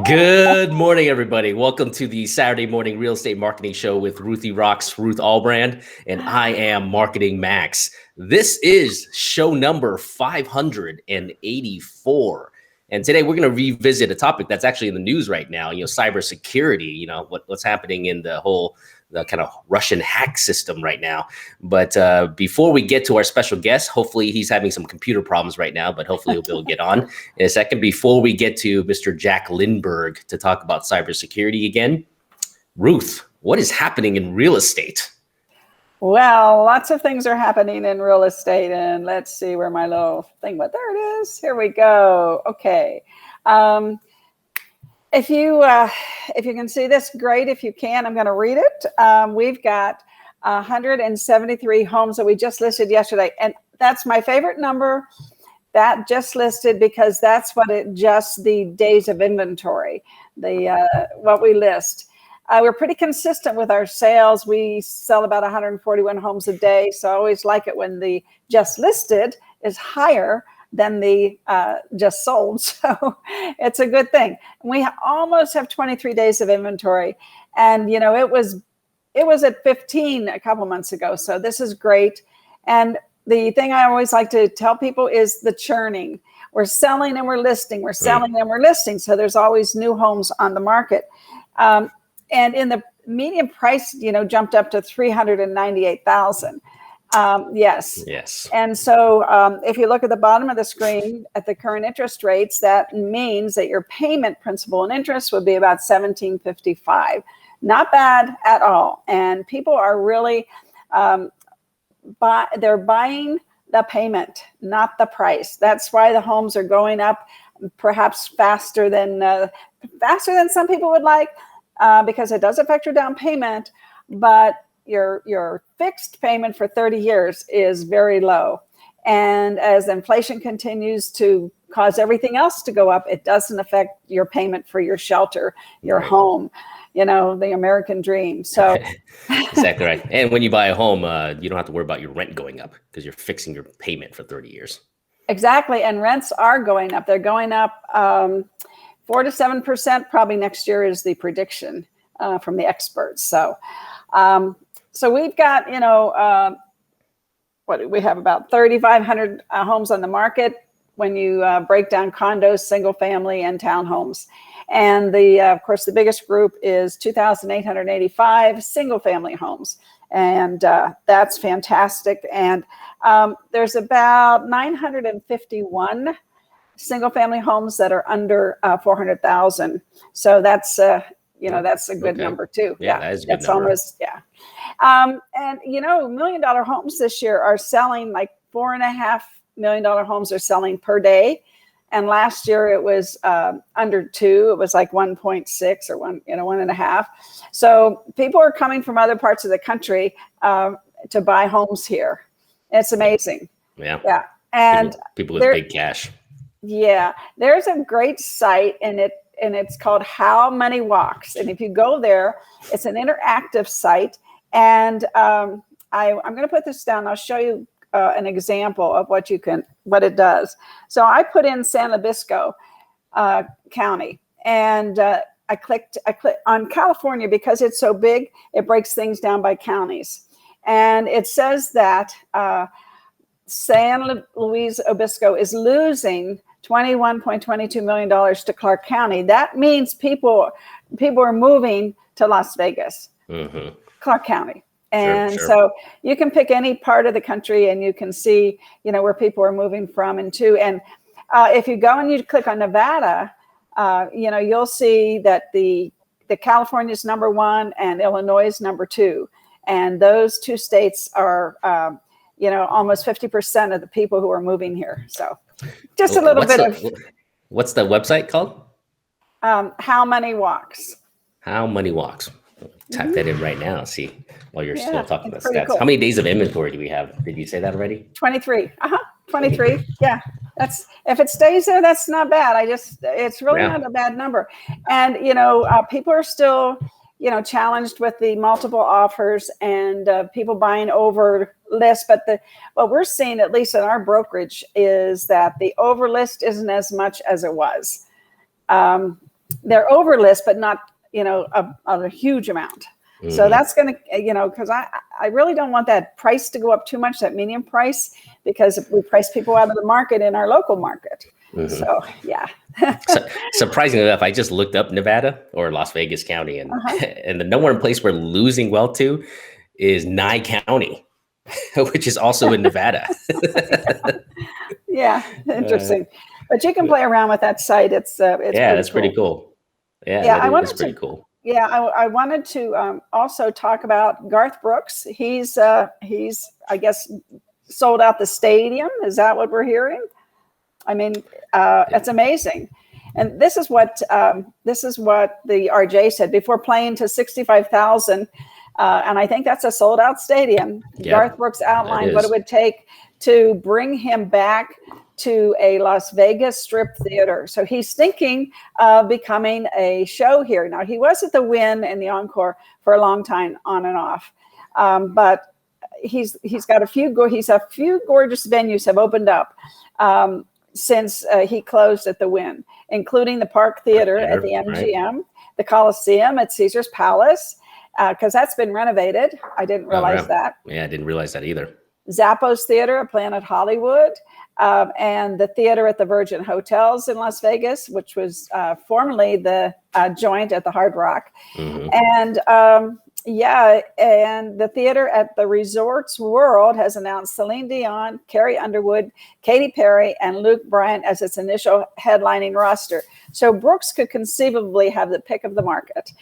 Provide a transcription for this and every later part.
Good morning, everybody. Welcome to the Saturday morning real estate marketing show with Ruthie Rocks, Ruth Allbrand, and I am Marketing Max. This is show number 584. And today we're going to revisit a topic that's actually in the news right now, cybersecurity, what's happening in the kind of Russian hack system right now. But before we get to our special guest, hopefully he's having some computer problems right now, but hopefully he'll be able to get on in a second. Before we get to Mr. Jack Lindberg to talk about cybersecurity again, Ruth, what is happening in real estate? Well, lots of things are happening in real estate, and let's see where my little thing went. There it is. Here we go. Okay. If you can see this, great. If you can, I'm going to read it. We've got 173 homes that we just listed yesterday, and that's my favorite number. That just listed because that's just the days of inventory, what we list. We're pretty consistent with our sales. We sell about 141 homes a day, so I always like it when the just listed is higher than the just sold. So it's a good thing. We almost have 23 days of inventory. And, it was at 15 a couple months ago. So this is great. And the thing I always like to tell people is the churning. We're selling and we're listing. We're selling and we're listing. So there's always new homes on the market. And in the median price, jumped up to $398,000. Yes. And so if you look at the bottom of the screen at the current interest rates, that means that your payment, principal and interest would be about $1,755. Not bad at all. And people are really, they're buying the payment, not the price. That's why the homes are going up perhaps faster than some people would like, because it does affect your down payment, but your fixed payment for 30 years is very low. And as inflation continues to cause everything else to go up, it doesn't affect your payment for your shelter, your home, the American dream. So exactly right. And when you buy a home, you don't have to worry about your rent going up because you're fixing your payment for 30 years. Exactly. And rents are going up. They're going up 4 to 7% probably next year is the prediction from the experts. So we've got, we have about 3,500 homes on the market when you break down condos, single family, and townhomes. And of course, the biggest group is 2,885 single family homes. And that's fantastic. And there's about 951 single family homes that are under 400,000. So that's that's a good number too. Yeah, that is a good that's number. Almost, yeah. And $1 million homes this year are selling like $4.5 million homes are selling per day. And last year it was under 2. It was like 1.6 or 1.5. So people are coming from other parts of the country to buy homes here. It's amazing. Yeah. Yeah. And people with big cash. Yeah, there's a great site and it's called How Money Walks. And if you go there, it's an interactive site. And I'm going to put this down. I'll show you an example of what it does. So I put in San Luis Obispo County, and I clicked on California because it's so big. It breaks things down by counties, and it says that San Luis Obispo is losing $21.22 million to Clark County. That means people are moving to Las Vegas, Clark County. And sure. So you can pick any part of the country and you can see, where people are moving from and to. And if you go and you click on Nevada, you'll see that the California is number 1 and Illinois is number 2. And those two states are, almost 50% of the people who are moving here. So just a little what's the website called? How Money Walks. How Money Walks. Type that in right now. See, while you're still talking about stats. Cool. How many days of inventory do we have? Did you say that already? 23. 23. Yeah. If it stays there, that's not bad. It's really not a bad number. And, people are still, challenged with the multiple offers and people buying over list. But what we're seeing, at least in our brokerage, is that the over list isn't as much as it was. they're over list, but not, a huge amount. So that's going to, because I really don't want that price to go up too much, that median price, because we price people out of the market in our local market. So, yeah. Surprisingly enough, I just looked up Nevada or Las Vegas County, and and the number one place we're losing wealth to is Nye County, which is also in Nevada. Yeah, interesting. But you can play around with that site. It's that's pretty cool. That's pretty cool. Yeah, I wanted to also talk about Garth Brooks. He's I guess sold out the stadium. Is that what we're hearing? I mean, it's amazing. And this is what the RJ said before playing to 65,000. And I think that's a sold out stadium. Garth Brooks outlined what it would take to bring him back to a Las Vegas strip theater. So he's thinking of becoming a show here. Now, he was at the Wynn and the Encore for a long time, on and off. But he's got a few gorgeous venues have opened up since he closed at the Wynn, including the Park Theater at the MGM, the Colosseum at Caesar's Palace, because that's been renovated. I didn't realize that. Yeah, I didn't realize that either. Zappos Theater at Planet Hollywood, and the theater at the Virgin Hotels in Las Vegas, which was formerly the Joint at the Hard Rock. And and the theater at the Resorts World has announced Celine Dion, Carrie Underwood, Katy Perry, and Luke Bryan as its initial headlining roster. So Brooks could conceivably have the pick of the market.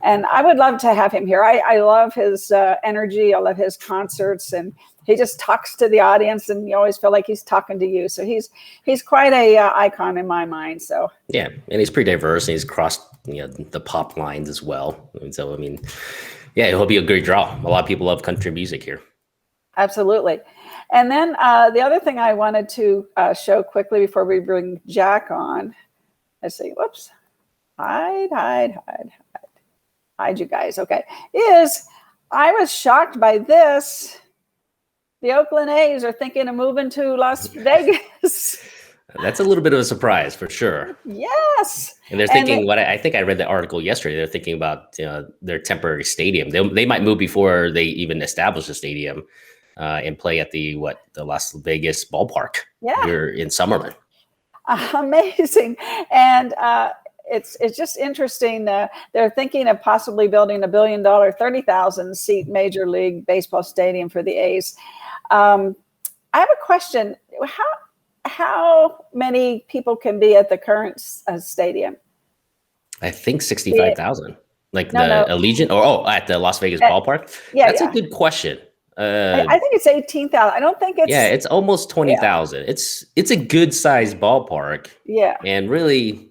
And I would love to have him here. I love his energy. I love his concerts, and he just talks to the audience, and you always feel like he's talking to you. So he's quite a icon in my mind. So yeah, and he's pretty diverse, and he's crossed the pop lines as well. And so yeah, he'll be a great draw. A lot of people love country music here. Absolutely. And then the other thing I wanted to show quickly before we bring Jack on, let's see, whoops, hide you guys. Okay, is I was shocked by this. The Oakland A's are thinking of moving to Las Vegas. That's a little bit of a surprise for sure. Yes. And they're thinking, I think I read the article yesterday. They're thinking about their temporary stadium. They might move before they even establish a stadium and play at the Las Vegas ballpark here in Summerlin. Amazing. And it's just interesting. They're thinking of possibly building $1 billion, 30,000 seat Major League Baseball stadium for the A's. I have a question. How many people can be at the current stadium? I think 65,000. Allegiant at the Las Vegas ballpark. That's a good question. I think it's 18,000. I don't think it's. Yeah, it's almost 20,000. It's a good sized ballpark. Yeah, and really,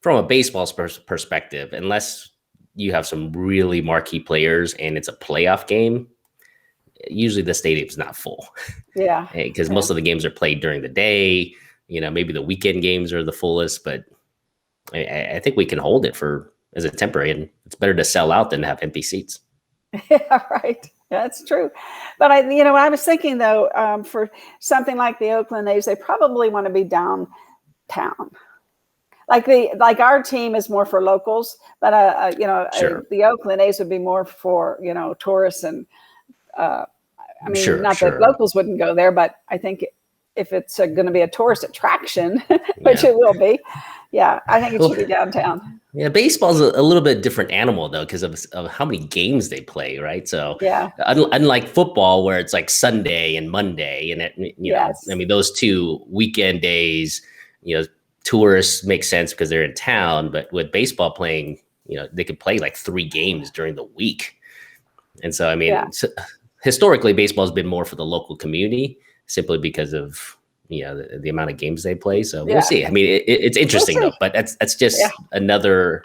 from a baseball perspective, unless you have some really marquee players and it's a playoff game, usually the stadium's not full. Yeah. Because most of the games are played during the day. Maybe the weekend games are the fullest, but I think we can hold it as a temporary, and it's better to sell out than to have empty seats. Yeah, right. Yeah, that's true. But I was thinking though, for something like the Oakland A's, they probably want to be downtown. Like our team is more for locals, but Sure. The Oakland A's would be more for tourists and that locals wouldn't go there, but I think if it's going to be a tourist attraction, which it will be, I think it should be downtown. Yeah, baseball's a little bit different animal though, because of how many games they play, right? So unlike football, where it's like Sunday and Monday, and those two weekend days, tourists make sense because they're in town, but with baseball playing, they could play like 3 games during the week. And so, historically, baseball has been more for the local community simply because of, the amount of games they play. So we'll see. I mean, it's interesting though, but that's just another,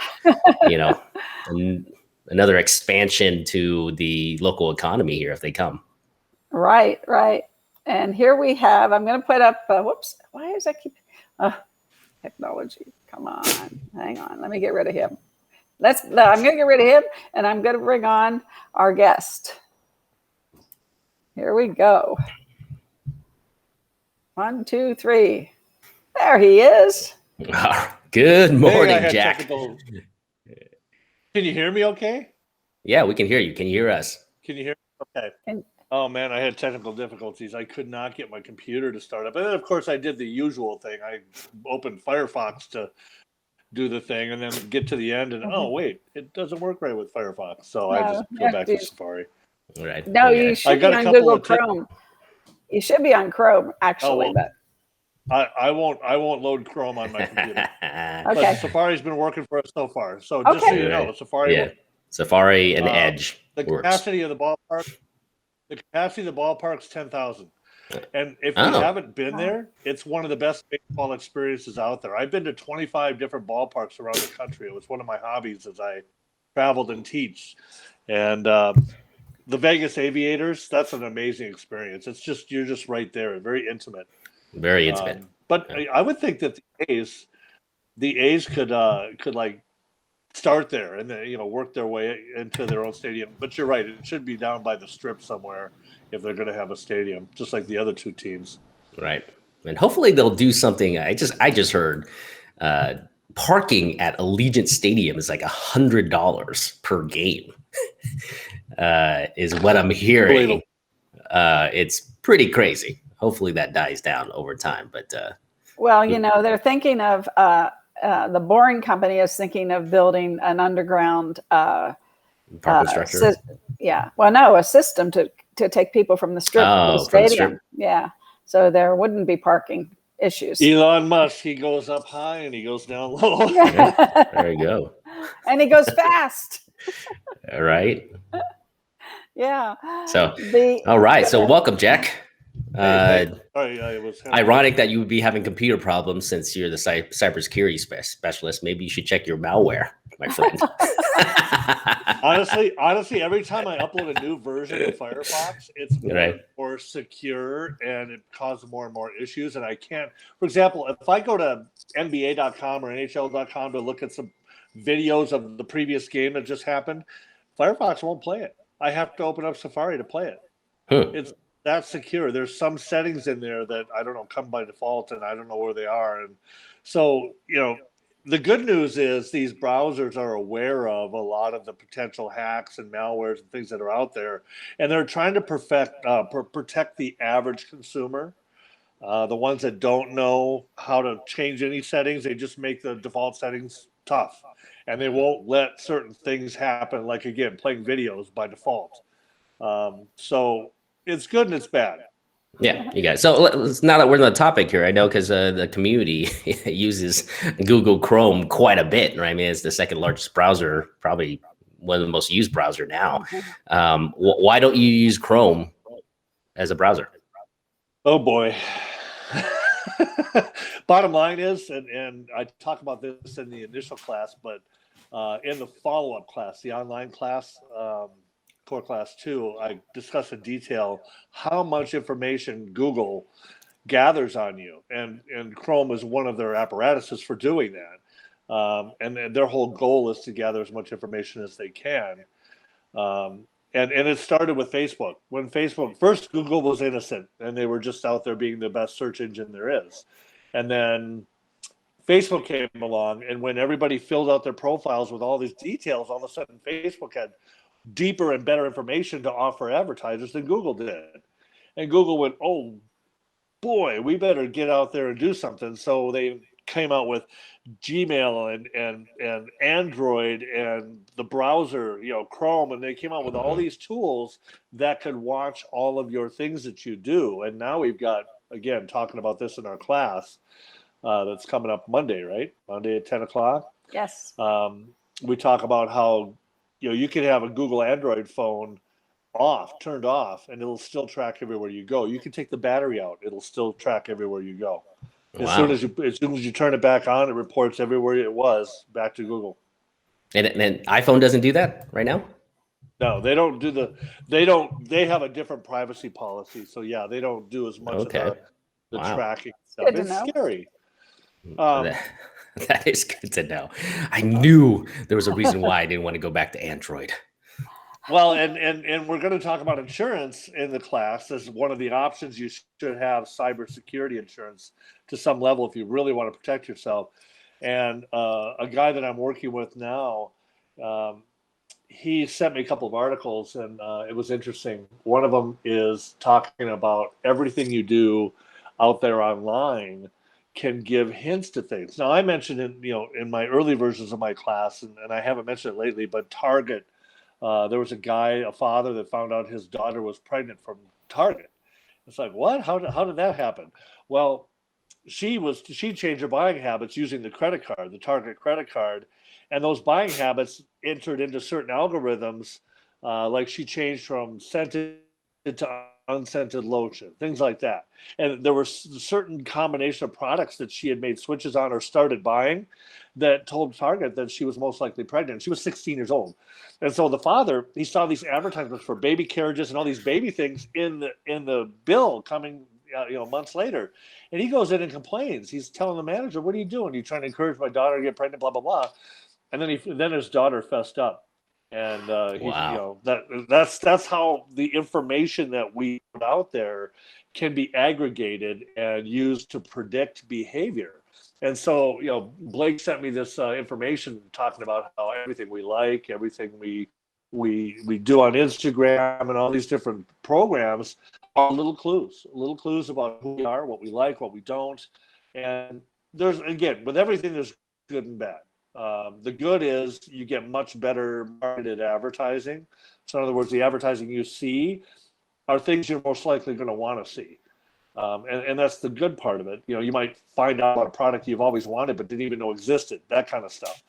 another expansion to the local economy here if they come. Right. And here we have, I'm going to put up, why is that technology? Come on, hang on. Let me get rid of him. I'm going to get rid of him, and I'm going to bring on our guest. Here we go. 1, 2, 3. There he is. Good morning, I had Jack. technical. Can you hear me okay? Yeah, we can hear you. Can you hear us? Can you hear me? Okay. And- Oh, man, I had technical difficulties. I could not get my computer to start up. And then, of course, I did the usual thing. I opened Firefox to do the thing and then get to the end and, oh, wait, it doesn't work right with Firefox. So I just go back to Safari. All right. No, Okay. you should got be a on couple Google of tips. Chrome. You should be on Chrome, actually, well, but I won't load Chrome on my computer. okay. But Safari's been working for us so far. So just so you know, Safari Yeah. Safari and Edge the works. capacity of the ballpark's 10,000. And if you haven't been there, it's one of the best baseball experiences out there. I've been to 25 different ballparks around the country. It was one of my hobbies as I traveled and teach. And the Vegas Aviators, that's an amazing experience. It's just, you're just right there, very intimate. Very intimate. But I would think that the A's could like start there and then, work their way into their own stadium. But you're right, it should be down by the Strip somewhere if they're going to have a stadium, just like the other two teams. Right. And hopefully they'll do something. I just heard parking at Allegiant Stadium is like $100 per game. Is what I'm hearing. It's pretty crazy. Hopefully that dies down over time. But well, they're thinking of the Boring Company is thinking of building an underground parking structure. A system to take people from the Strip to the stadium. Yeah, so there wouldn't be parking issues. Elon Musk, he goes up high and he goes down low. Yeah, there you go. And he goes fast. All right. Yeah. So, all right. So, welcome, Jack. Ironic that you would be having computer problems since you're the cybersecurity specialist. Maybe you should check your malware, my friend. honestly, every time I upload a new version of Firefox, it's more secure and it causes more and more issues. And I can't, for example, if I go to NBA.com or NHL.com to look at some videos of the previous game that just happened, Firefox won't play it. I have to open up Safari to play it. It's that secure. There's some settings in there that I don't know come by default, and I don't know where they are. And so, the good news is these browsers are aware of a lot of the potential hacks and malwares and things that are out there, and they're trying to protect the average consumer. The ones that don't know how to change any settings, they just make the default settings tough, and they won't let certain things happen, like, again, playing videos by default. So it's good and it's bad. Yeah, you guys. So now that we're on the topic here, I know because the community uses Google Chrome quite a bit, right? I mean, it's the second largest browser, probably one of the most used browser now. Why don't you use Chrome as a browser? Oh boy. Bottom line is, and I talk about this in the initial class, but in the follow-up class, the online class, Core Class 2, I discuss in detail how much information Google gathers on you, and Chrome is one of their apparatuses for doing that. And their whole goal is to gather as much information as they can. And it started with Facebook. When first Google was innocent, and they were just out there being the best search engine there is. And then Facebook came along, and when everybody filled out their profiles with all these details, all of a sudden Facebook had deeper and better information to offer advertisers than Google did. And Google went, oh boy, we better get out there and do something. So they came out with Gmail and Android and the browser, Chrome, and they came out with all these tools that could watch all of your things that you do. And now we've got, again, talking about this in our class that's coming up Monday, right? Monday at 10 o'clock. Yes. We talk about how you can have a Google Android phone turned off, and it'll still track everywhere you go. You can take the battery out; it'll still track everywhere you go. Wow. As soon as you turn it back on, it reports everywhere it was back to Google. And iPhone doesn't do that right now? No, they don't do they have a different privacy policy. So yeah, they don't do as much of the tracking stuff. Good to it's know. Scary. That is good to know. I knew there was a reason why I didn't want to go back to Android. Well, and we're going to talk about insurance in the class as one of the options. You should have cybersecurity insurance to some level if you really want to protect yourself. And a guy that I'm working with now, he sent me a couple of articles, and it was interesting. One of them is talking about everything you do out there online can give hints to things. Now, I mentioned in my early versions of my class, and I haven't mentioned it lately, but Target. There was a father that found out his daughter was pregnant from Target. It's like, what? How did that happen? Well, she changed her buying habits using the Target credit card, and those buying habits entered into certain algorithms, like she changed from scented to unscented lotion, things like that. And there were certain combination of products that she had made switches on or started buying that told Target that she was most likely pregnant. She was 16 years old. And so the father, he saw these advertisements for baby carriages and all these baby things in the bill coming months later. And he goes in and complains. He's telling the manager, "What are you doing? You're trying to encourage my daughter to get pregnant, blah, blah, blah." And then his daughter fessed up. And Wow. that's how the information that we put out there can be aggregated and used to predict behavior. And so, Blake sent me this information talking about how everything we like, everything we do on Instagram and all these different programs are little clues about who we are, what we like, what we don't. And there's, again, with everything, there's good and bad. The good is you get much better marketed advertising. So in other words, the advertising you see are things you're most likely going to want to see. And that's the good part of it. You might find out about a product you've always wanted but didn't even know existed, that kind of stuff.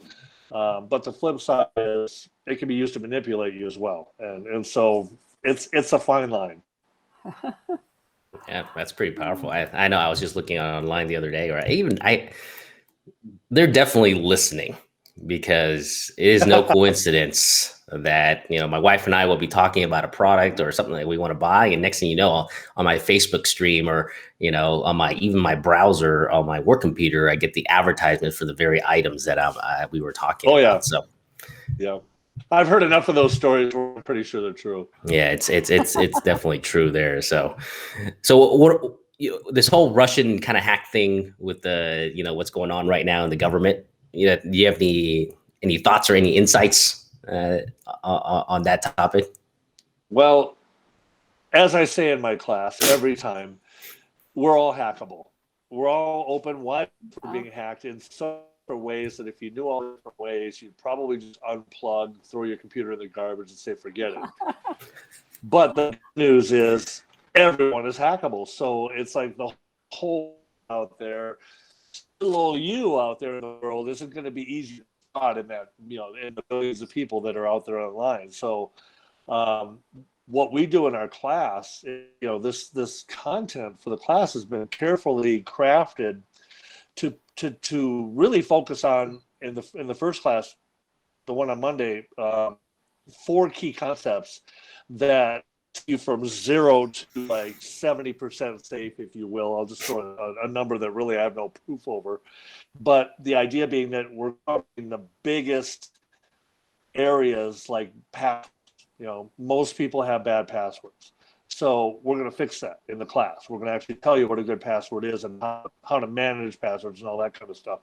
But the flip side is it can be used to manipulate you as well. And so it's a fine line. Yeah, that's pretty powerful. I know I was just looking online the other day, or they're definitely listening, because it is no coincidence that, my wife and I will be talking about a product or something that we want to buy. And next thing you know, on my Facebook stream or, on my browser, on my work computer, I get the advertisement for the very items that we were talking about. Yeah. So, yeah, I've heard enough of those stories. We're pretty sure they're true. Yeah, it's definitely true there. So what, this whole Russian kind of hack thing with the, what's going on right now in the government, do you have any thoughts or any insights on that topic? Well, as I say in my class every time, we're all hackable. We're all open wide for being hacked in so many ways that if you knew all the different ways, you'd probably just unplug, throw your computer in the garbage and say, forget it. But the news is everyone is hackable. So it's like the whole out there, little you out there in the world isn't going to be easy to spot in that, in the billions of people that are out there online. So what we do in our class, this content for the class has been carefully crafted to really focus on in the first class, the one on Monday, 4 key concepts that you from 0 to like 70% safe, if you will. I'll just throw a number that really I have no proof over. But the idea being that we're covering the biggest areas like passwords. Most people have bad passwords. So we're going to fix that in the class. We're going to actually tell you what a good password is and how to manage passwords and all that kind of stuff.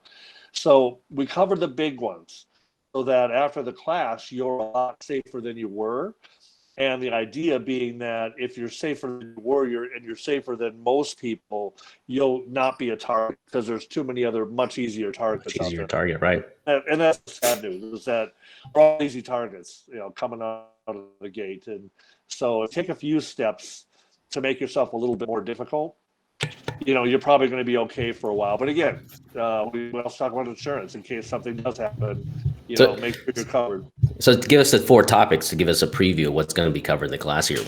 So we covered the big ones so that after the class, you're a lot safer than you were. And the idea being that if you're safer than you were, you're safer than most people, you'll not be a target because there's too many other much easier targets out there. Target, right? And that's the sad news, is that we're all easy targets, coming out of the gate. And so take a few steps to make yourself a little bit more difficult. You're probably going to be okay for a while. But again, we also talk about insurance in case something does happen. Make sure you're covered. So give us the 4 topics to give us a preview of what's going to be covered in the class here.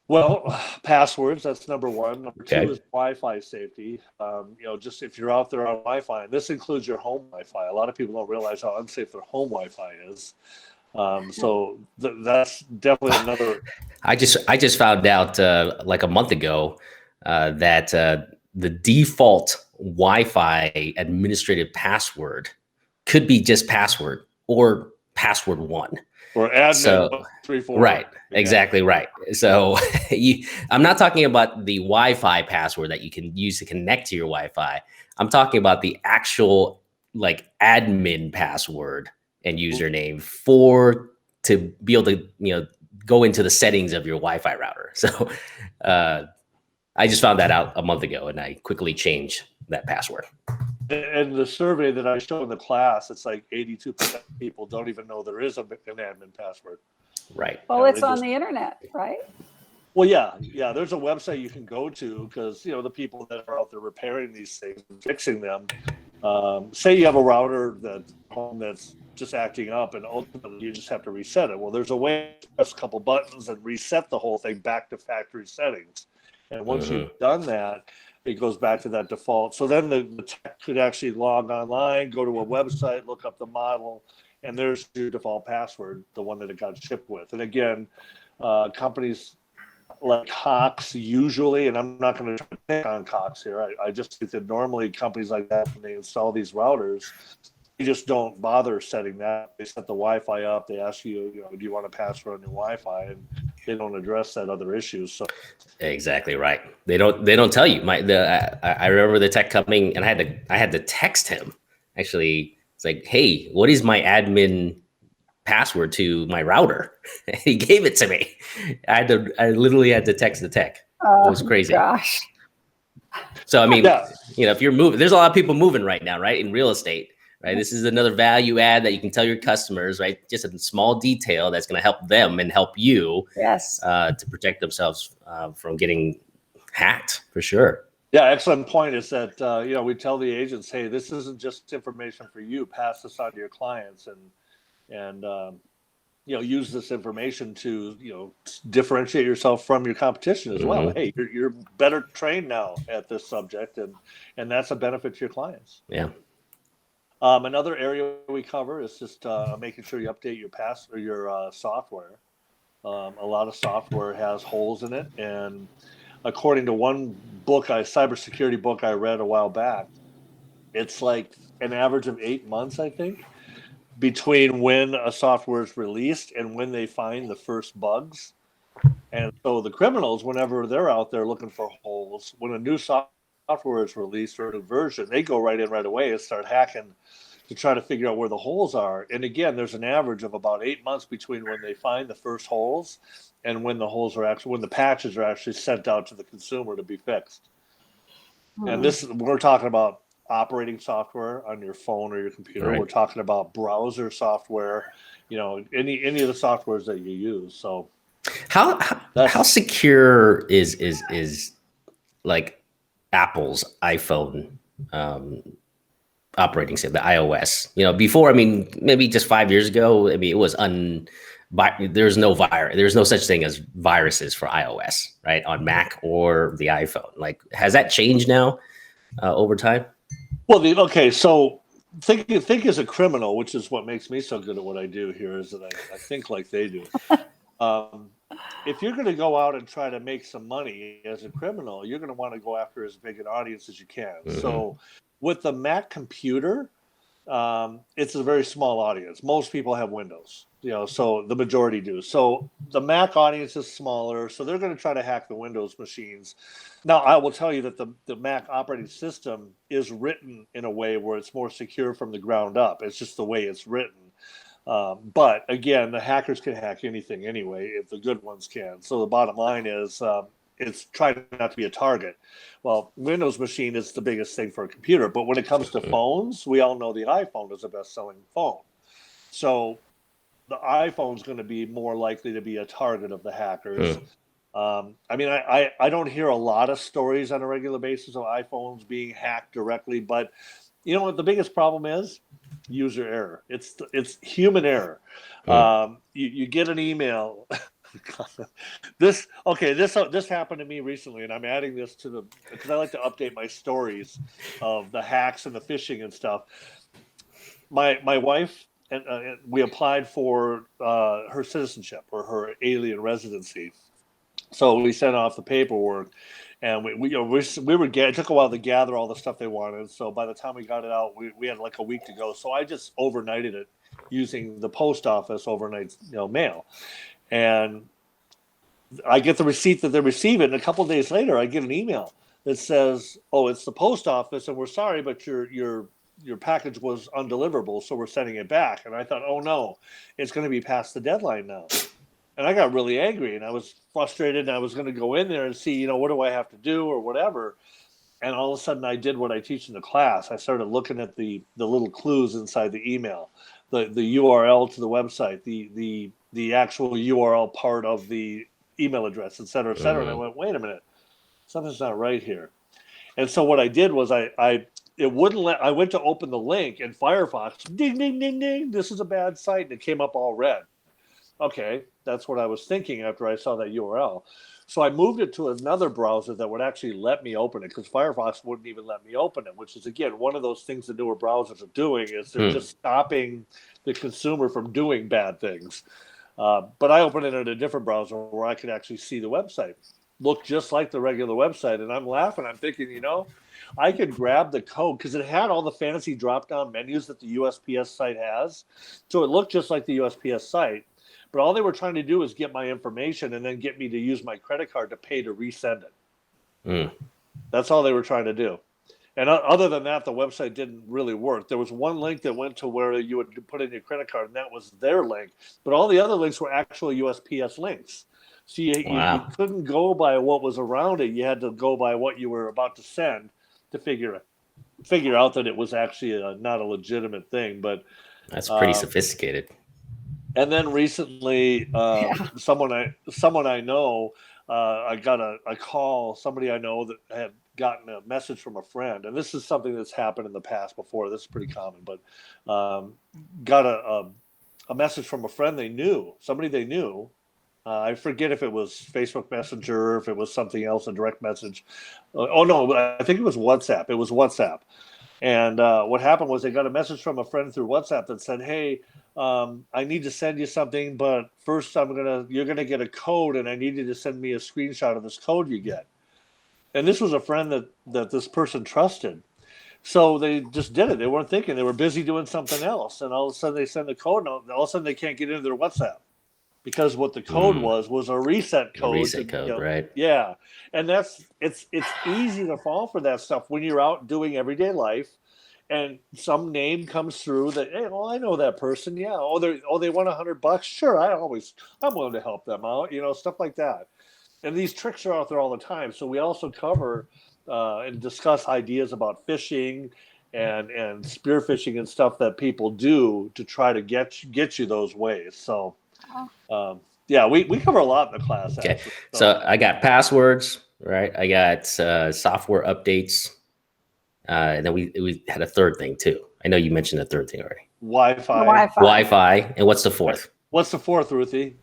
Well, passwords, that's number 1. Number 2 is Wi-Fi safety. Just if you're out there on Wi-Fi, and this includes your home Wi-Fi. A lot of people don't realize how unsafe their home Wi-Fi is. So that's definitely another. I just found out like a month ago that the default Wi-Fi administrative password could be just password or password 1 or admin 134. Right, yeah. Exactly right. So I'm not talking about the Wi-Fi password that you can use to connect to your Wi-Fi. I'm talking about the actual like admin password and username to be able to go into the settings of your Wi-Fi router. So I just found that out a month ago, and I quickly changed that password. And the survey that I showed in the class, it's like 82% of people don't even know there is an admin password. Right. Well, it's on the internet, right? Well, yeah. There's a website you can go to because the people that are out there repairing these things and fixing them. Say you have a router that's just acting up, and ultimately you just have to reset it. Well, there's a way to press a couple buttons and reset the whole thing back to factory settings. And once you've done that, it goes back to that default. So then the tech could actually log online, go to a website, look up the model, and there's your default password, the one that it got shipped with. And again, companies like Cox usually, and I'm not going to pick on Cox here. I just think that normally companies like that, when they install these routers, you just don't bother setting that. They set the Wi-Fi up. They ask you, do you want a password on your Wi-Fi, and they don't address that other issue. So exactly right. They don't tell you. I remember the tech coming, and I had to text him. Actually, it's like, hey, what is my admin password to my router? He gave it to me. I literally had to text the tech. It was crazy. Gosh. So I mean, if you're moving, there's a lot of people moving right now, right, in real estate. Right. This is another value add that you can tell your customers, right? Just a small detail that's going to help them and help you to protect themselves from getting hacked, for sure. Yeah, excellent point is that, we tell the agents, hey, this isn't just information for you. Pass this on to your clients and use this information to, differentiate yourself from your competition as well. Hey, you're better trained now at this subject, and that's a benefit to your clients. Yeah. Another area we cover is just making sure you update your software. A lot of software has holes in it, and according to one book, cybersecurity book I read a while back, it's like an average of 8 months, I think, between when a software is released and when they find the first bugs. And so the criminals, whenever they're out there looking for holes, when a new software is released or a new version, they go right in right away and start hacking to try to figure out where the holes are. And again, there's an average of about 8 months between when they find the first holes and when the patches are actually sent out to the consumer to be fixed. And we're talking about operating software on your phone or your computer. Right. We're talking about browser software, any of the softwares that you use. So how secure is like Apple's iPhone operating system, the iOS? Before, I mean, maybe just 5 years ago, I mean, it was there's no virus. There's no such thing as viruses for iOS, right, on Mac or the iPhone. Like, has that changed now over time? Well, so think as a criminal, which is what makes me so good at what I do here, is that I think like they do. If you're going to go out and try to make some money as a criminal, you're going to want to go after as big an audience as you can. So with the Mac computer, it's a very small audience. Most people have Windows, so the majority do. So the Mac audience is smaller, so they're going to try to hack the Windows machines. Now, I will tell you that the Mac operating system is written in a way where it's more secure from the ground up. It's just the way it's written. But again, the hackers can hack anything anyway, if the good ones can. So the bottom line is it's trying not to be a target. Well, Windows machine is the biggest thing for a computer. But when it comes to phones, we all know the iPhone is the best-selling phone. So the iPhone is going to be more likely to be a target of the hackers. I mean, I don't hear a lot of stories on a regular basis of iPhones being hacked directly, but you know what the biggest problem is? User error. It's human error. You get an email. This happened to me recently, and I'm adding this to because I like to update my stories of the hacks and the phishing and stuff. My wife and we applied for her citizenship or her alien residency. So we sent off the paperwork, and it took a while to gather all the stuff they wanted. So by the time we got it out, we had like a week to go. So I just overnighted it using the post office overnight mail, and I get the receipt that they receive it. And a couple of days later, I get an email that says, "Oh, it's the post office, and we're sorry, but your your package was undeliverable, so we're sending it back. And I thought, oh no, it's going to be past the deadline now. And I got really angry and I was frustrated, and I was going to go in there and see, what do I have to do or whatever. And all of a sudden I did what I teach in the class. I started looking at the little clues inside the email, the URL to the website, the actual URL part of the email address, et cetera, et cetera. And I went, wait a minute, something's not right here. And so what I did was I went to open the link, and Firefox, ding, ding, ding, ding, this is a bad site. And it came up all red. Okay, that's what I was thinking after I saw that URL. So I moved it to another browser that would actually let me open it, because Firefox wouldn't even let me open it, which is, again, one of those things the newer browsers are doing, is they're just stopping the consumer from doing bad things. But I opened it in a different browser where I could actually see the website. Looked just like the regular website. And I'm laughing. I'm thinking, I could grab the code, because it had all the fancy drop-down menus that the USPS site has. So it looked just like the USPS site. But all they were trying to do is get my information and then get me to use my credit card to pay to resend it. That's all they were trying to do. And other than that, the website didn't really work. There was one link that went to where you would put in your credit card, and that was their link. But all the other links were actual USPS links. So you couldn't go by what was around it. You had to go by what you were about to send to figure out that it was actually not a legitimate thing. But that's pretty sophisticated. And then recently, someone I know, I got a call. Somebody I know that had gotten a message from a friend, and this is something that's happened in the past before. This is pretty common, but got a message from a friend they knew, somebody they knew. I forget if it was Facebook Messenger or if it was something else, a direct message. Oh no, I think it was WhatsApp. It was WhatsApp. And what happened was they got a message from a friend through WhatsApp that said, "Hey, I need to send you something, but first you're gonna get a code, and I need you to send me a screenshot of this code you get." And this was a friend that this person trusted. So they just did it. They weren't thinking. They were busy doing something else. And all of a sudden they send the code, and all of a sudden they can't get into their WhatsApp, because what the code was a reset code. A reset code, right? Yeah. And it's easy to fall for that stuff when you're out doing everyday life and some name comes through that, hey, well, I know that person. Yeah. They want $100. Sure. I'm willing to help them out, stuff like that. And these tricks are out there all the time. So we also cover and discuss ideas about phishing and spear phishing and stuff that people do to try to get you those ways. So, we cover a lot in the class. Okay. So I got passwords, right? I got software updates. And then we had a third thing too. I know you mentioned a third thing already. Wi-Fi. And what's the fourth? What's the fourth, Ruthie?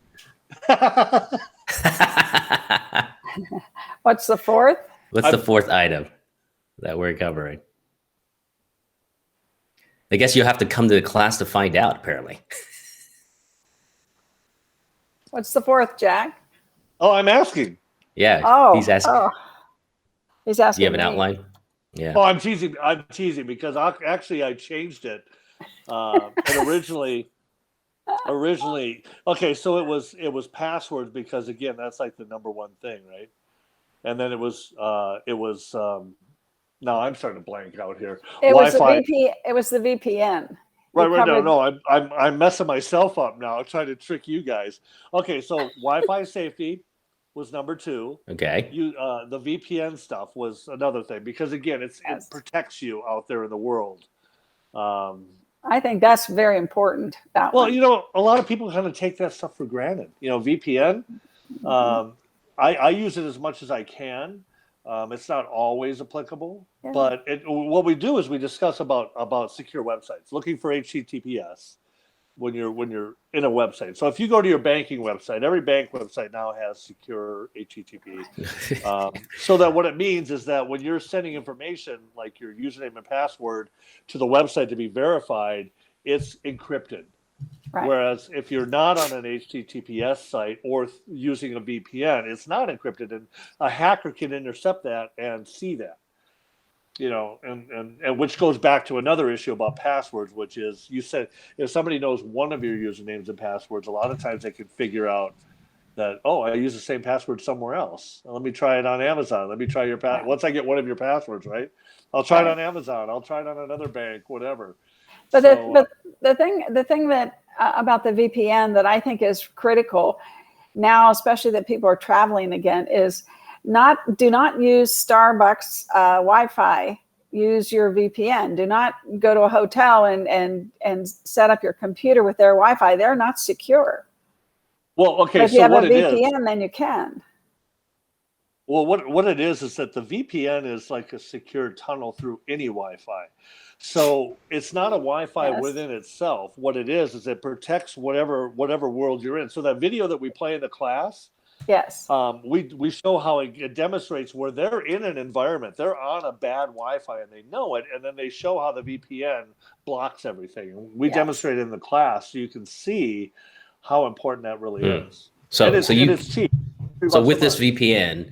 What's the fourth? What's the fourth item that we're covering? I guess you'll have to come to the class to find out, apparently. What's the fourth, Jack? Oh, I'm asking. Yeah, he's asking. Oh. He's asking. Do you have an outline? Yeah. Oh, I'm teasing because I changed it. And originally, okay, so it was passwords, because again, that's like the number one thing, right? And then it was no, I'm starting to blank out here. It was the VPN. Right. No. I'm messing myself up now. I'm trying to trick you guys. Okay, so Wi-Fi safety was number 2. Okay. The VPN stuff was another thing, because again, it protects you out there in the world. I think that's very important. A lot of people kind of take that stuff for granted. VPN. I use it as much as I can. It's not always applicable, but what we do is we discuss about secure websites, looking for HTTPS when you're in a website. So if you go to your banking website, every bank website now has secure HTTP. So that what it means is that when you're sending information like your username and password to the website to be verified, it's encrypted. Right. Whereas if you're not on an HTTPS site or using a VPN, it's not encrypted, and a hacker can intercept that and see that. And which goes back to another issue about passwords, which is, you said if somebody knows one of your usernames and passwords, a lot of times they can figure out that, oh, I use the same password somewhere else. Let me try it on Amazon. Let me try your once I get one of your passwords, right? I'll try it on Amazon. I'll try it on another bank, whatever. But the thing that about the VPN that I think is critical now, especially that people are traveling again, is do not use Starbucks Wi-Fi. Use your VPN. Do not go to a hotel and set up your computer with their Wi-Fi. They're not secure. Well, okay. But if you have a VPN, then you can. Well, what it is that the VPN is like a secure tunnel through any Wi-Fi. So it's not a Wi-Fi within itself. What it is it protects whatever world you're in. So that video that we play in the class, we show how it demonstrates where they're in an environment, they're on a bad Wi-Fi and they know it, and then they show how the VPN blocks everything. We demonstrate it in the class so you can see how important that really is. So it's cheap. So with this VPN,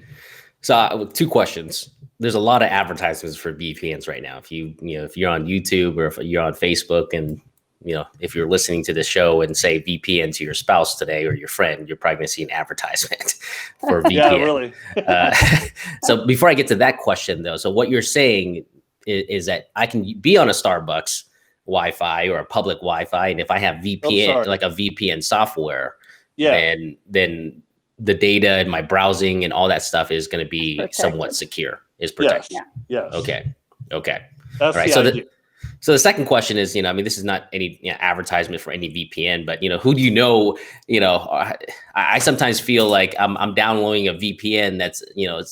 two questions. There's a lot of advertisements for VPNs right now. If you're on YouTube or if you're on Facebook, and if you're listening to the show and say VPN to your spouse today or your friend, you're probably going to see an advertisement for VPN. Yeah, really. So before I get to that question, though, so what you're saying is that I can be on a Starbucks Wi-Fi or a public Wi-Fi, and if I have VPN, like a VPN software, then the data and my browsing and all that stuff is going to be somewhat secure, is protected. Yes. Okay. That's all right. The idea. So the second question is, this is not any advertisement for any VPN, but who do you know? I sometimes feel like I'm downloading a VPN that's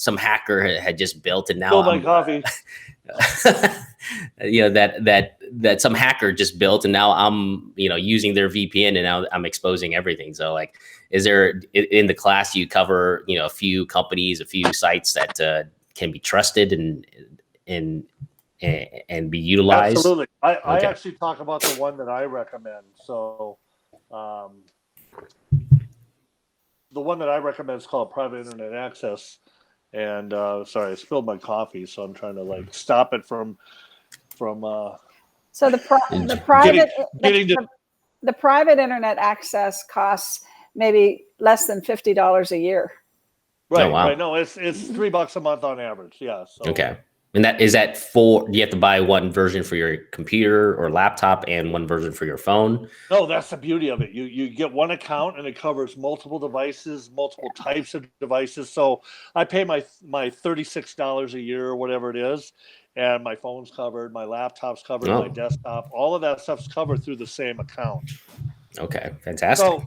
some hacker had just built, and now my coffee. that some hacker just built, and now I'm using their VPN, and now I'm exposing everything. So like, is there in the class you cover a few companies, a few sites that can be trusted and be utilized? Absolutely. I actually talk about the one that I recommend. So the one that I recommend is called Private Internet Access. And sorry, I spilled my coffee, so I'm trying to stop it from. So the private internet access costs maybe less than $50 a year. Right. Oh, wow. Right. No, it's $3 a month on average. Yeah. So. Okay. And do you have to buy one version for your computer or laptop and one version for your phone? No, that's the beauty of it. You get one account and it covers multiple devices, multiple types of devices. So I pay my $36 a year or whatever it is, and my phone's covered, my laptop's covered, my desktop, all of that stuff's covered through the same account. Okay, fantastic.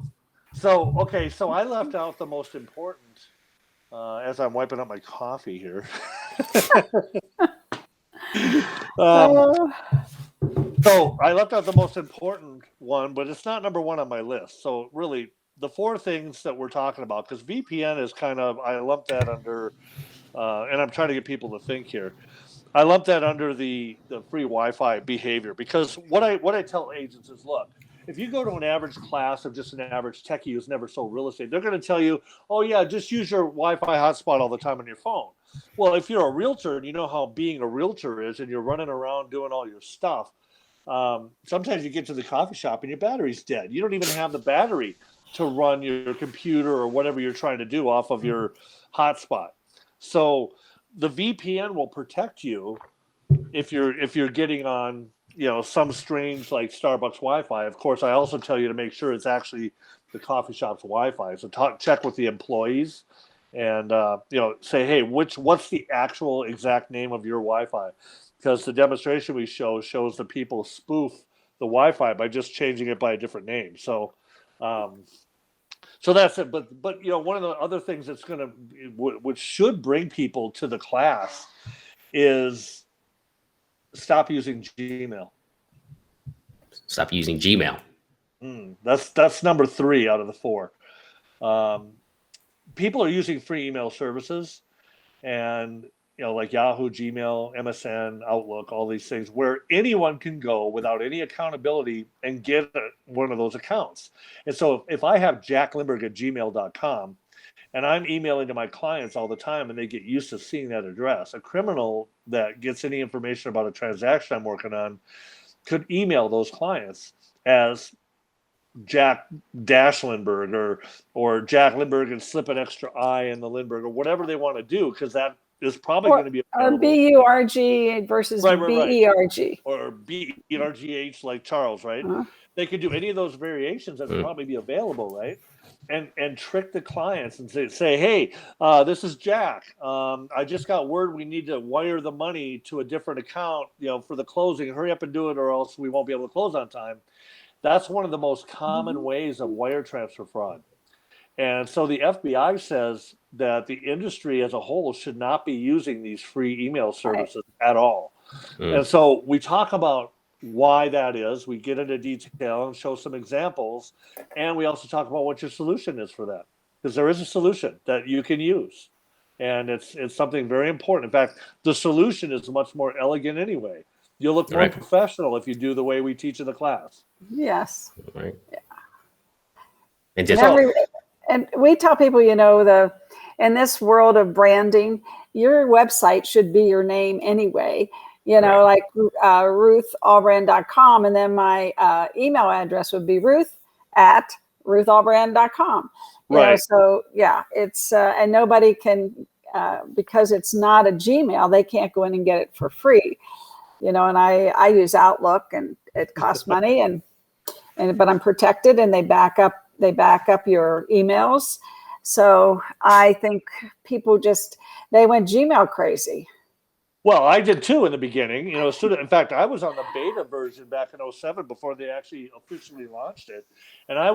So I left out the most important. As I'm wiping up my coffee here. So I left out the most important one, but it's not number one on my list. So really, the four things that we're talking about, because VPN is I lump that under, and I'm trying to get people to think here. I lump that under the free Wi-Fi behavior, because what I tell agents is, look, if you go to an average class of just an average techie who's never sold real estate, they're going to tell you, oh, yeah, just use your Wi-Fi hotspot all the time on your phone. Well, if you're a realtor and you know how being a realtor is and you're running around doing all your stuff, sometimes you get to the coffee shop and your battery's dead. You don't even have the battery to run your computer or whatever you're trying to do off of your hotspot. So the VPN will protect you if you're getting on some strange like Starbucks Wi-Fi. Of course, I also tell you to make sure it's actually the coffee shop's Wi-Fi. So check with the employees and say, hey, what's the actual exact name of your Wi-Fi? Because the demonstration we shows the people spoof the Wi-Fi by just changing it by a different name. So that's it. But one of the other things that's which should bring people to the class is stop using Gmail. Stop using Gmail. That's number 3 out of the 4. People are using free email services, and like Yahoo, Gmail, MSN, Outlook, all these things, where anyone can go without any accountability and get one of those accounts. And so if I have jacklindbergh@gmail.com and I'm emailing to my clients all the time and they get used to seeing that address, a criminal that gets any information about a transaction I'm working on could email those clients as Jack Dash Lindbergh or Jack Lindbergh and slip an extra I in the Lindbergh or whatever they want to do, because that is probably going to be available. Or BURG versus BERG. Or BERGH like Charles, right? Uh-huh. They could do any of those variations that would probably be available, right? And trick the clients and say, hey, this is Jack. I just got word we need to wire the money to a different account, for the closing. Hurry up and do it, or else we won't be able to close on time. That's one of the most common ways of wire transfer fraud. And so the FBI says that the industry as a whole should not be using these free email services at all. And so we talk about why that is. We get into detail and show some examples. And we also talk about what your solution is for that. Because there is a solution that you can use. And it's something very important. In fact, the solution is much more elegant anyway. You'll look more professional if you do the way we teach in the class. Yes. Right. Yeah. And and we tell people, in this world of branding, your website should be your name anyway. Like RuthAllbrand.com, and then my email address would be Ruth@RuthAllbrand.com. Right. So yeah, it's and nobody can because it's not a Gmail, they can't go in and get it for free. And I use Outlook, and it costs money, but I'm protected, and they back up your emails. So I think people they went Gmail crazy. Well, I did too in the beginning. In fact, I was on the beta version back in 2007 before they actually officially launched it. And I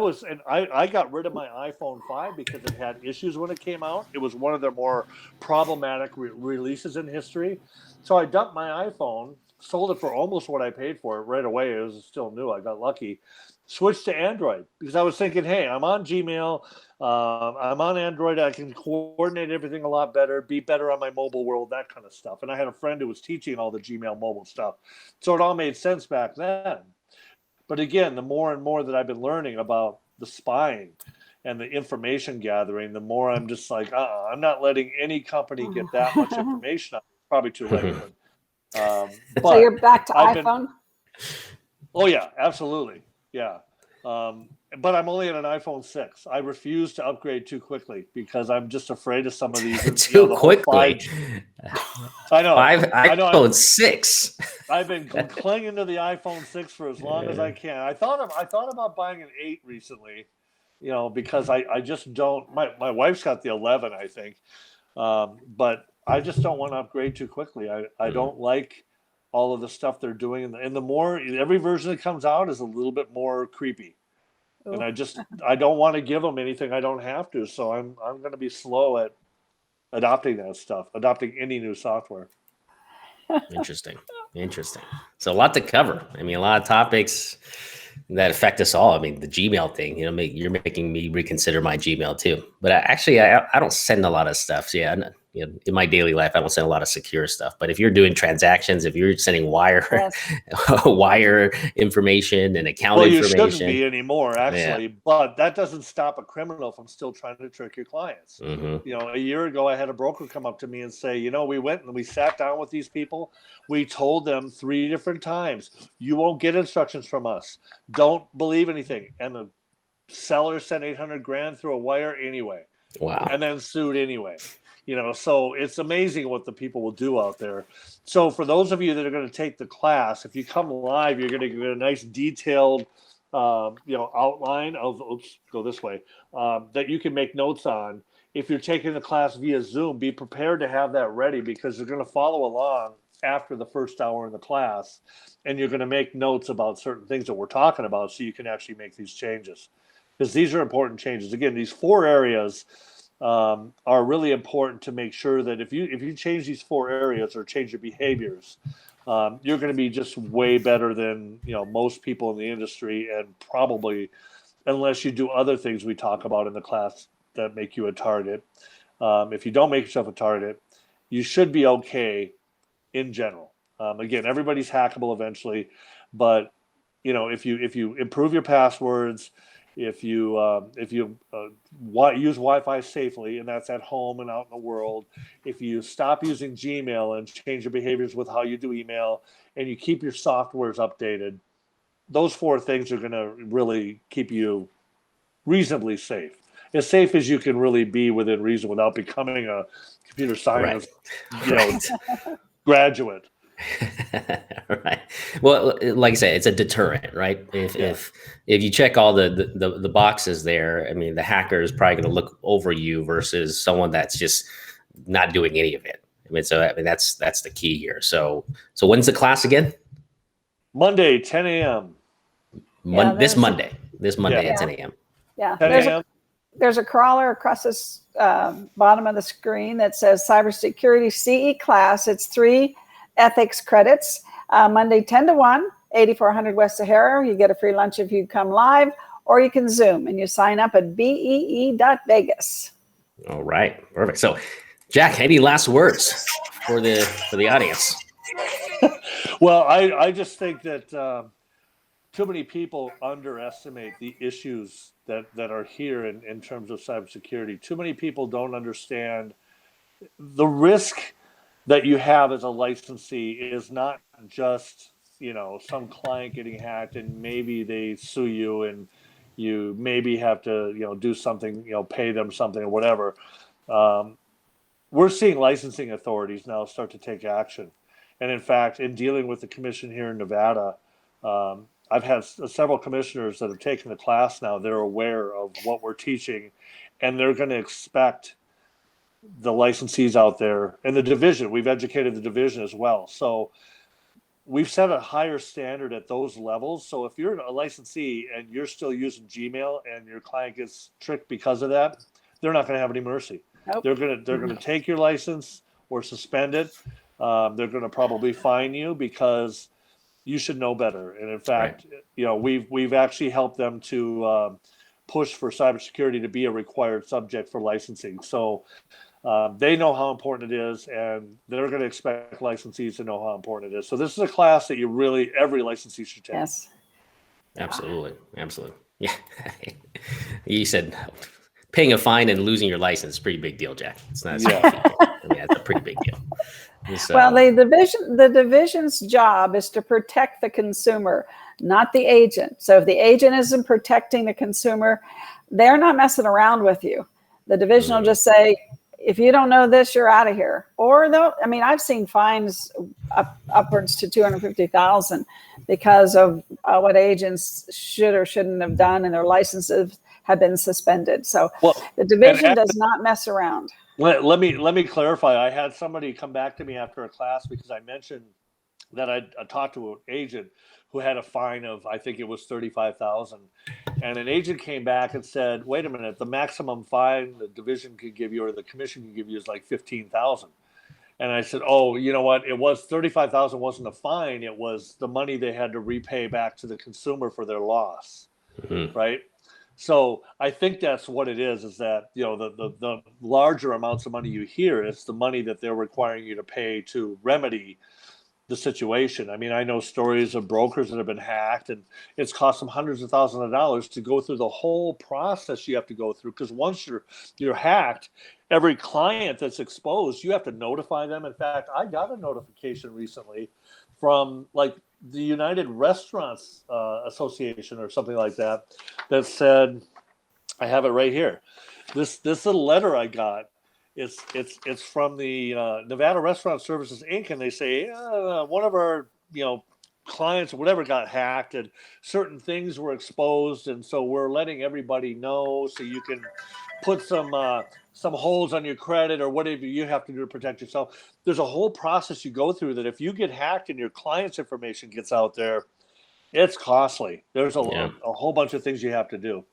got rid of my iPhone 5 because it had issues when it came out. It was one of their more problematic releases in history. So I dumped my iPhone, sold it for almost what I paid for it right away. It was still new. I got lucky. Switched to Android because I was thinking, hey, I'm on Gmail. I'm on Android. I can coordinate everything a lot better, be better on my mobile world, that kind of stuff. And I had a friend who was teaching all the Gmail mobile stuff. So it all made sense back then. But again, the more and more that I've been learning about the spying and the information gathering, the more I'm just like, I'm not letting any company get that much information. Probably too late. But so you're back to iPhone? Oh, yeah, absolutely. Yeah. But I'm only on an iPhone 6. I refuse to upgrade too quickly because I'm just afraid of some of these. Too quickly. I know. iPhone 6. I've been clinging to the iPhone 6 for as long as I can. I thought about buying an 8 recently, because I just don't. My wife's got the 11, I think, but I just don't want to upgrade too quickly. I don't like all of the stuff they're doing, and the more every version that comes out is a little bit more creepy. And I don't want to give them anything I don't have to. So I'm going to be slow at adopting that stuff, adopting any new software. Interesting. So a lot to cover. I mean, a lot of topics that affect us all. I mean, the Gmail thing, you're making me reconsider my Gmail too. But I don't send a lot of stuff. So yeah, in my daily life, I don't send a lot of secure stuff. But if you're doing transactions, if you're sending wire information and account information, you shouldn't be anymore, actually. Yeah. But that doesn't stop a criminal from still trying to trick your clients. A year ago, I had a broker come up to me and say, we went and we sat down with these people. We told them 3 different times, you won't get instructions from us. Don't believe anything. And the seller sent $800,000 through a wire anyway. Wow. And then sued anyway. So it's amazing what the people will do out there. So for those of you that are going to take the class, if you come live, you're going to get a nice detailed, outline of, go this way, that you can make notes on. If you're taking the class via Zoom, be prepared to have that ready because you're going to follow along after the first hour in the class, and you're going to make notes about certain things that we're talking about so you can actually make these changes. Because these are important changes. Again, these 4 areas are really important to make sure that if you change these 4 areas or change your behaviors, you're going to be just way better than most people in the industry, and probably unless you do other things we talk about in the class that make you a target. If you don't make yourself a target, you should be okay in general. Again, everybody's hackable eventually, but if you improve your passwords, if you use Wi-Fi safely, and that's at home and out in the world, if you stop using Gmail and change your behaviors with how you do email, and you keep your softwares updated, those four things are going to really keep you reasonably safe, as safe as you can really be within reason without becoming a computer science, graduate. Right. Well, like I said, it's a deterrent, right? If you check all the boxes there, I mean, the hacker is probably going to look over you versus someone that's just not doing any of it. I mean, that's the key here. So when's the class again? Monday, 10 a.m. This Monday at 10 a.m. Yeah. There's a crawler across this bottom of the screen that says cybersecurity CE class. It's 3 ethics credits. Monday 10 to 1, 8400 West Sahara. You get a free lunch if you come live, or you can Zoom, and you sign up at bee.vegas. All right, perfect. So, Jack, any last words for the audience? Well, I just think that too many people underestimate the issues that are here in terms of cybersecurity. Too many people don't understand the risk that you have as a licensee is not just, some client getting hacked and maybe they sue you and you maybe have to, do something, pay them something or whatever. We're seeing licensing authorities now start to take action. And in fact, in dealing with the commission here in Nevada, I've had several commissioners that have taken the class now. They're aware of what we're teaching, and they're going to expect the licensees out there and the division. We've educated the division as well. So we've set a higher standard at those levels. So if you're a licensee and you're still using Gmail and your client gets tricked because of that, they're not going to have any mercy. Nope. They're going to take your license or suspend it. They're going to probably fine you because you should know better. And in fact, we've actually helped them to push for cybersecurity to be a required subject for licensing. So they know how important it is, and they're going to expect licensees to know how important it is. So this is a class that every licensee should take. Yes. Absolutely. Yeah. You said paying a fine and losing your license is a pretty big deal, Jack. It's not. It's a pretty big deal. So, well, the division's job is to protect the consumer, not the agent. So if the agent isn't protecting the consumer, they're not messing around with you. The division will just say, if you don't know this, you're out of here. Or I've seen fines upwards to $250,000 because of what agents should or shouldn't have done, and their licenses have been suspended. So the division does not mess around. Let me clarify. I had somebody come back to me after a class because I mentioned that I talked to an agent who had a fine of, I think it was $35,000, and an agent came back and said, "Wait a minute, the maximum fine the division could give you or the commission could give you is like $15,000." And I said, "Oh, you know what? It was $35,000 wasn't a fine. It was the money they had to repay back to the consumer for their loss, right?" So I think that's what it is that, the larger amounts of money you hear is the money that they're requiring you to pay to remedy the situation. I mean, I know stories of brokers that have been hacked, and it's cost them hundreds of thousands of dollars to go through the whole process you have to go through. Because once you're hacked, every client that's exposed, you have to notify them. In fact, I got a notification recently from the United Restaurants Association or something like that said, I have it right here. This little letter I got, it's from the Nevada Restaurant Services Inc. And they say one of our clients or whatever got hacked and certain things were exposed, and so we're letting everybody know so you can put some holds on your credit or whatever you have to do to protect yourself. There's a whole process you go through that if you get hacked and your client's information gets out there, it's costly. There's a whole bunch of things you have to do.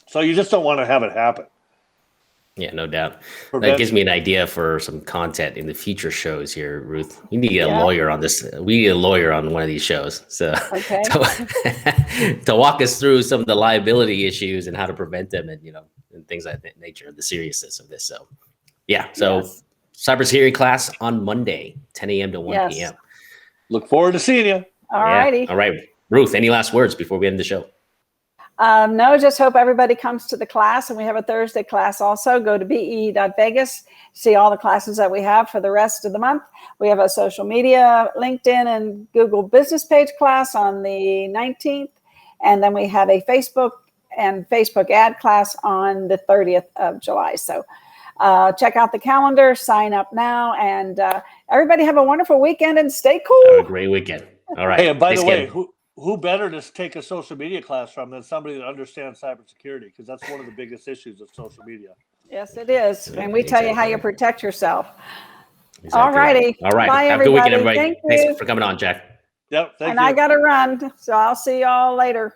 So you just don't want to have it happen. Yeah, no doubt. That gives me an idea for some content in the future shows here, Ruth. We need a lawyer on this. We need a lawyer on one of these shows. So to walk us through some of the liability issues and how to prevent them and, and things like that nature, the seriousness of this. So, cybersecurity class on Monday, 10 a.m. to 1 p.m. Look forward to seeing you. All righty. All right. Ruth, any last words before we end the show? No, just hope everybody comes to the class. And we have a Thursday class also. Go to be.vegas, see all the classes that we have for the rest of the month. We have a social media, LinkedIn and Google business page class on the 19th. And then we have a Facebook and Facebook ad class on the 30th of July. So check out the calendar, sign up now, and everybody have a wonderful weekend and stay cool. Have a great weekend. All right. Hey, and by Thanks the way, again. who better to take a social media class from than somebody that understands cybersecurity? Because that's one of the biggest issues of social media. Yes, it is. And we tell you how you protect yourself. Exactly. All righty. All right. Bye, Have a good weekend, everybody. everybody. Thank you. Thanks for coming on, Jack. Yep. Thank And you. I got to run. So I'll see y'all later.